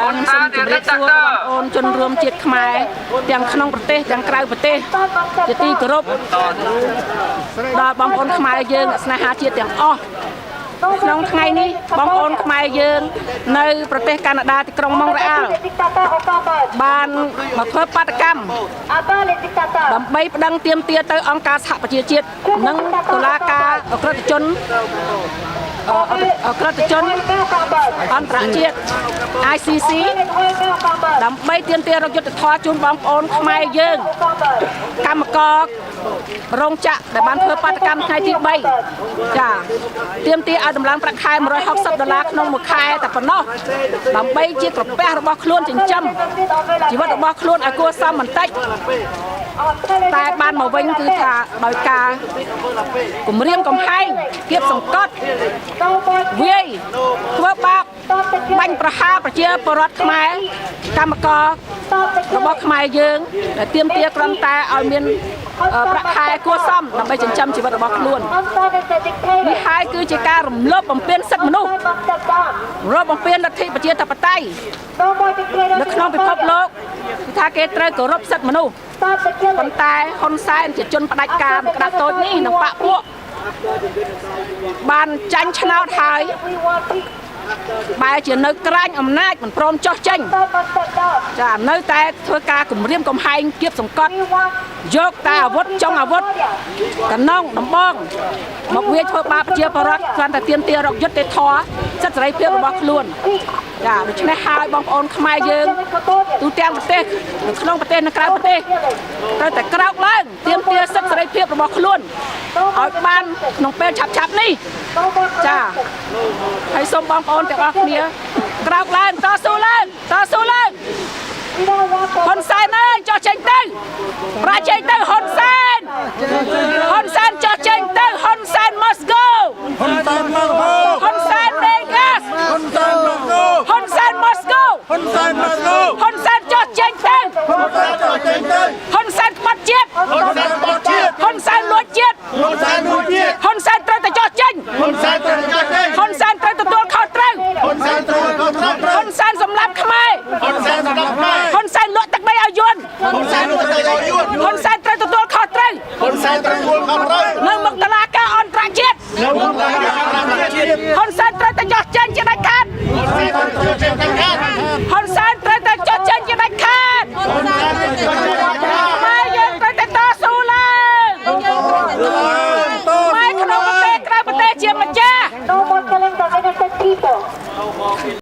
ខ្ញុំសូមជម្រាបសួរបងប្អូនជនរួមជាតិខ្មែរទាំងក្នុងប្រទេសទាំងក្រៅប្រទេសជាទីគោរពដល់បងប្អូនខ្មែរយើងស្នេហាជាតិទាំងអស់ក្នុងថ្ងៃនេះបងប្អូនខ្មែរយើងនៅប្រទេសកាណាដាទីក្រុងម៉ុងរ៉េអាល់បានមកធ្វើបាតកម្មដើម្បីប្តឹងទាមទារទៅអង្គការសហប្រជាជាតិនិងតុលាការអក្រិតជនអន្តរជាតិ ICC ដើម្បីទាមទាររកយុត្តិធម៌ជូនបងប្អូនខ្មែរយើងកម្មកររោងចក្រដែលបានធ្វើបាតកម្មថ្ងៃទី3ចាទាមទារឲ្យតម្លើងប្រាក់ខែ$160ក្នុងមួយខែតែប៉ុណ្ណោះដើម្បីជាក្រពះរបស់ខ្លួនចិញ្ចឹមជីវិតរបស់ខ្លួនឲ្យគួរសមបន្តិចតែបានមកវិញគឺថាដោយការគម្រាមកំហែងគៀបសង្កត់វាយធ្វើបាបបាញ់ប្រហារប្រជាពលរដ្ឋខ្មែរកម្មកររបស់ខ្មែរយើងដែលទាមទារគ្រាន់តែឲ្យមានប្រាក់ខែគួរសមដើម្បីចិញ្ចឹមជីវិតរបស់ខ្លួននេះហើយគឺជាការរំលោភបំពានសិទ្ធិមនុស្សរំលោភបំពានលទ្ធិប្រជាធិបតេយ្យនៅក្នុងពិភពលោកគឺថាគេត្រូវគោរពសិទ្ធិមនុស្សប៉ុន្តែហ៊ុនសែនជាជនផ្ដាច់ការក្តាប់តូចនេះនឹងបកពួកបានចាញ់ឆ្នោតហើយបែរជានៅក្រាញអំណាចមិនព្រមចោះចេញចានៅតែធ្វើការគម្រាមកំហែងគៀបសង្កត់យកតែអាវុធចុងអាវុធកណ្ដងដំបងមកវាយធ្វើបាបប្រជាពលរដ្ឋគ្រាន់តែទាមទាររកយុត្តិធម៌សិទ្ធិសេរីភាពរបស់ខ្លួនចាដូច្នេះហើយបងប្អូនខ្មែរយើងទូទាំងប្រទេសនៅក្នុងប្រទេសនិងក្រៅប្រទេសត្រូវតែក្រោកឡើងទាមទារសិទ្ធិសេរីភាពរបស់ខ្លួនឲ្យបានក្នុងពេលឆាប់ៗនេះចាហើយសូមបងប្អូនទាំងអស់គ្នាក្រោកឡើងតស៊ូឡើងហ៊ុនសែនអើយចោះចេញទៅប្រាចេញទៅហ៊ុនសែនចោះចេញទៅហ៊ុនសែន must go ហ៊ុនសែន Vegas